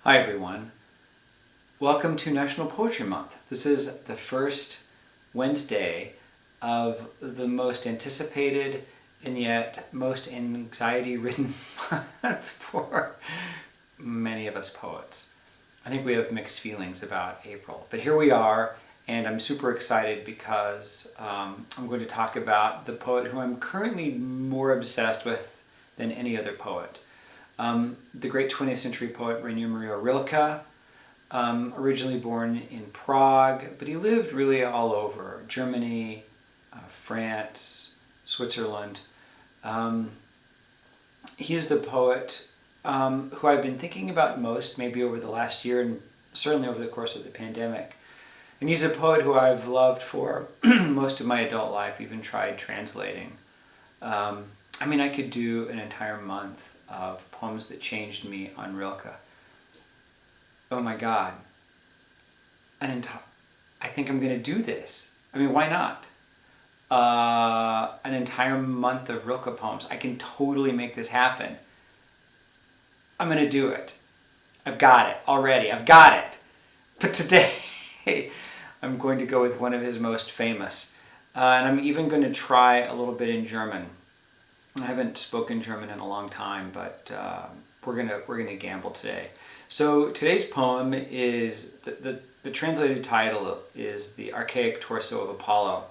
Hi everyone. Welcome to National Poetry Month. This is the first Wednesday of the most anticipated and yet most anxiety-ridden month for many of us poets. I think we have mixed feelings about April, but here we are, and I'm super excited because I'm going to talk about the poet who I'm currently more obsessed with than any other poet. The great 20th century poet Rainer Maria Rilke, originally born in Prague, but he lived really all over Germany, France, Switzerland. He is the poet who I've been thinking about most, maybe over the last year and certainly over the course of the pandemic. And he's a poet who I've loved for most of my adult life, even tried translating. I could do an entire month of poems that changed me on Rilke. Oh my God. I think I'm going to do this. Why not? An entire month of Rilke poems. I can totally make this happen. I'm going to do it. I've got it already. I've got it. But today, I'm going to go with one of his most famous. And I'm even going to try a little bit in German. I haven't spoken German in a long time, but we're gonna gamble today. So today's poem is the translated title is The Archaic Torso of Apollo,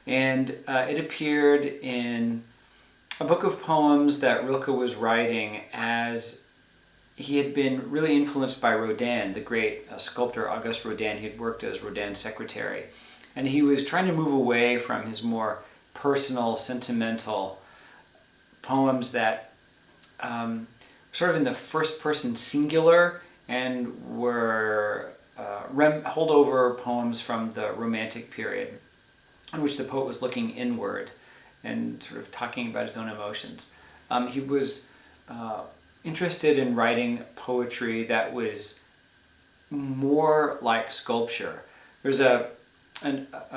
and it appeared in a book of poems that Rilke was writing as he had been really influenced by Rodin, the great sculptor Auguste Rodin. He had worked as Rodin's secretary, and he was trying to move away from his more personal, sentimental poems that sort of in the first person singular and were holdover poems from the Romantic period in which the poet was looking inward and sort of talking about his own emotions. He was interested in writing poetry that was more like sculpture. There's a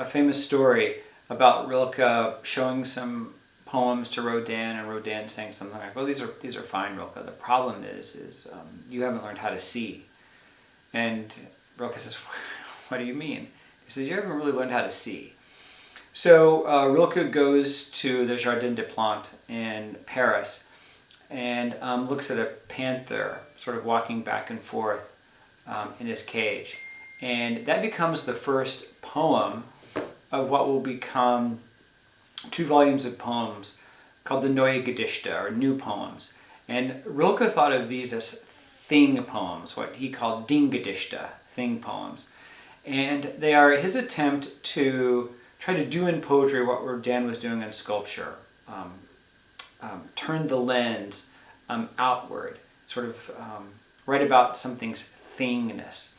famous story about Rilke showing some poems to Rodin, and Rodin saying something like, "Well, these are fine, Rilke. The problem is you haven't learned how to see." And Rilke says, "What do you mean?" He says, "You haven't really learned how to see." So Rilke goes to the Jardin des Plantes in Paris and looks at a panther sort of walking back and forth in his cage, and that becomes the first poem of what will become 2 volumes of poems called the Neue Gedichte, or New Poems. And Rilke thought of these as thing poems, what he called Dinggedichte, thing poems. And they are his attempt to try to do in poetry what Rodin was doing in sculpture. Turn the lens outward, sort of write about something's thingness.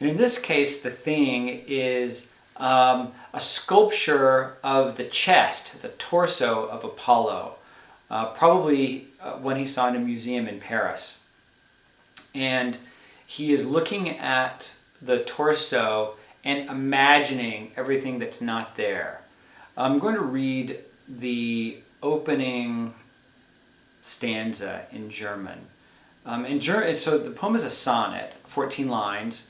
And in this case, the thing is a sculpture of the chest, the torso of Apollo, probably one he saw in a museum in Paris. And he is looking at the torso and imagining everything that's not there. I'm going to read the opening stanza in German. So the poem is a sonnet, 14 lines.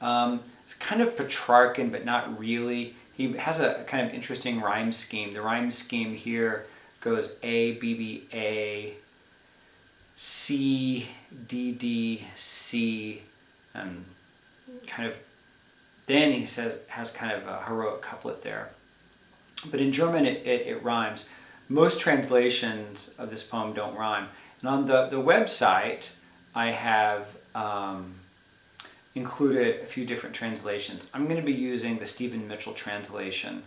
It's kind of Petrarchan, but not really. He has a kind of interesting rhyme scheme. The rhyme scheme here goes A, B, B, A, C, D, D, C, and kind of, then he has kind of a heroic couplet there. But in German it rhymes. Most translations of this poem don't rhyme. And on the website I have included a few different translations. I'm going to be using the Stephen Mitchell translation,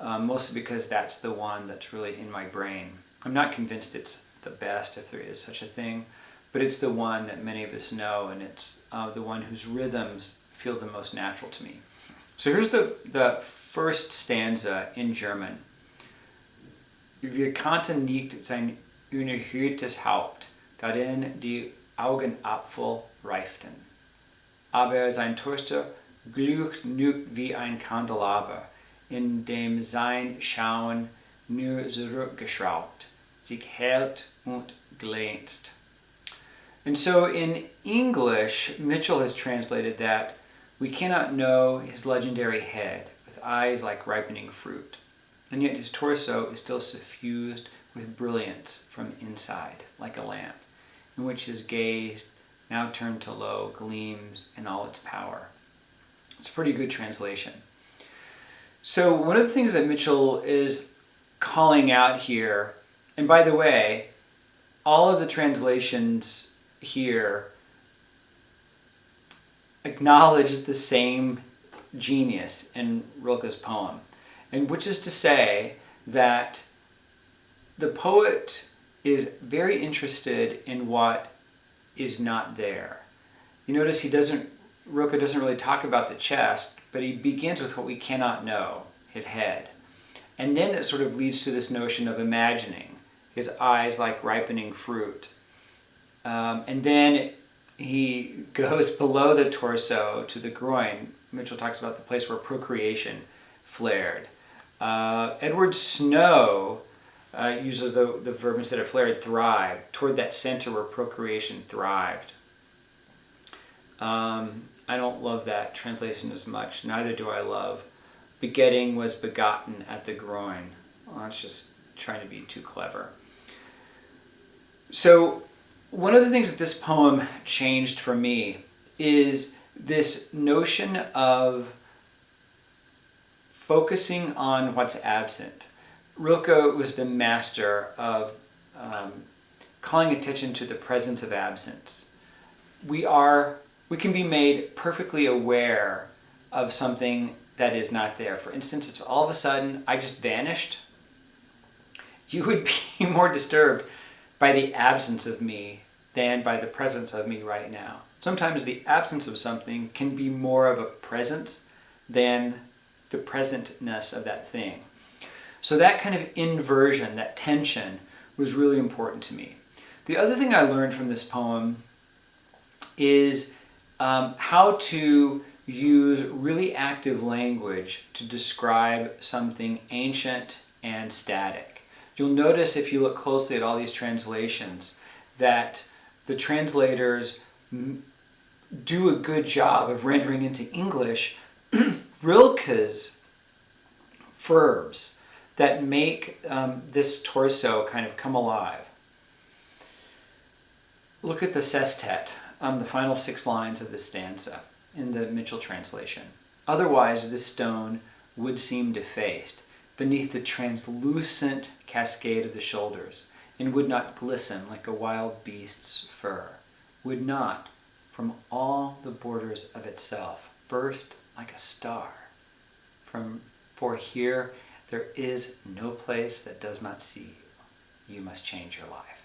mostly because that's the one that's really in my brain. I'm not convinced it's the best, if there is such a thing, but it's the one that many of us know, and it's the one whose rhythms feel the most natural to me. So here's the first stanza in German. Wir kannten nicht sein unerhörtes Haupt, darin die Augenapfel reiften. Aber sein Torso glüht nur wie ein Kandelaber, in dem sein Schauen nur zurückgeschraubt sich hält und glänzt. And so in English, Mitchell has translated that we cannot know his legendary head with eyes like ripening fruit, and yet his torso is still suffused with brilliance from inside, like a lamp, in which his gaze, now turned to low, gleams in all its power. It's a pretty good translation. So one of the things that Mitchell is calling out here, and by the way, all of the translations here acknowledge the same genius in Rilke's poem, and which is to say that the poet is very interested in what is not there. You notice Rilke doesn't really talk about the chest, but he begins with what we cannot know, his head. And then it sort of leads to this notion of imagining his eyes like ripening fruit. And then he goes below the torso to the groin. Mitchell talks about the place where procreation flared. Edward Snow uses the verb instead of flared, thrived, toward that center where procreation thrived. I don't love that translation as much. Neither do I love begetting was begotten at the groin. Well, that's just trying to be too clever. So one of the things that this poem changed for me is this notion of focusing on what's absent. Rilke was the master of calling attention to the presence of absence. We can be made perfectly aware of something that is not there. For instance, if all of a sudden I just vanished, you would be more disturbed by the absence of me than by the presence of me right now. Sometimes the absence of something can be more of a presence than the presentness of that thing. So that kind of inversion, that tension, was really important to me. The other thing I learned from this poem is how to use really active language to describe something ancient and static. You'll notice if you look closely at all these translations that the translators do a good job of rendering into English Rilke's verbs that make this torso kind of come alive. Look at the sestet, the final 6 lines of this stanza in the Mitchell translation. Otherwise, this stone would seem defaced beneath the translucent cascade of the shoulders, and would not glisten like a wild beast's fur, would not, from all the borders of itself, burst like a star. For here there is no place that does not see you. You must change your life.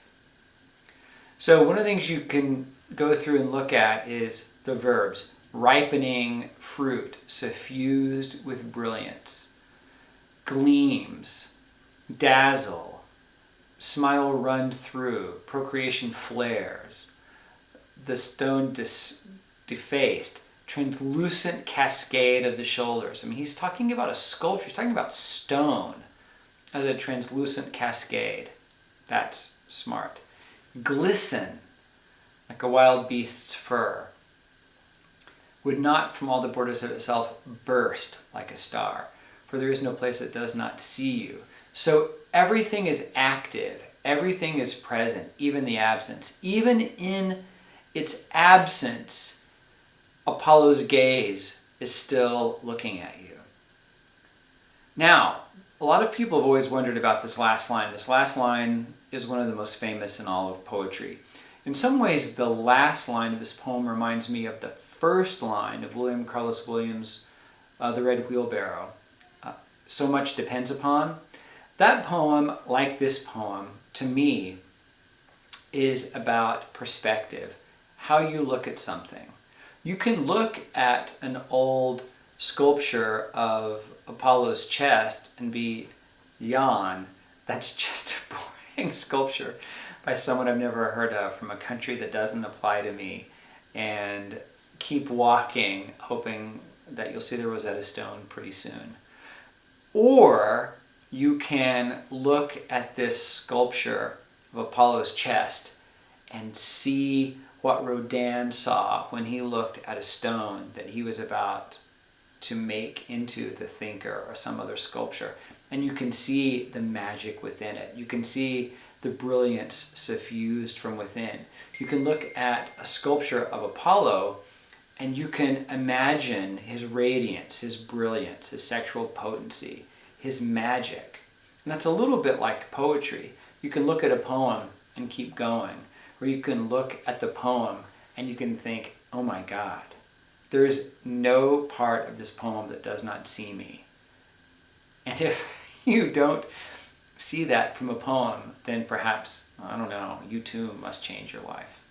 So one of the things you can go through and look at is the verbs. Ripening fruit, suffused with brilliance. Gleams, dazzle, smile run through, procreation flares. The stone defaced, translucent cascade of the shoulders. I mean, he's talking about a sculpture. He's talking about stone as a translucent cascade. That's smart. Glisten like a wild beast's fur. Would not from all the borders of itself burst like a star, for there is no place that does not see you. So everything is active, everything is present, even the absence. Even in its absence, Apollo's gaze is still looking at you. Now, a lot of people have always wondered about this last line. This last line is one of the most famous in all of poetry. In some ways, the last line of this poem reminds me of the first line of William Carlos Williams' The Red Wheelbarrow. So much depends upon. That poem, like this poem, to me, is about perspective, how you look at something. You can look at an old sculpture of Apollo's chest and be, yawn, that's just a boring sculpture by someone I've never heard of from a country that doesn't apply to me, and keep walking, hoping that you'll see the Rosetta Stone pretty soon. Or you can look at this sculpture of Apollo's chest and see what Rodin saw when he looked at a stone that he was about to make into the thinker or some other sculpture. And you can see the magic within it. You can see the brilliance suffused from within. You can look at a sculpture of Apollo and you can imagine his radiance, his brilliance, his sexual potency, his magic. And that's a little bit like poetry. You can look at a poem and keep going, or you can look at the poem and you can think, oh my God, there is no part of this poem that does not see me. And if you don't see that from a poem, then perhaps, I don't know, you too must change your life.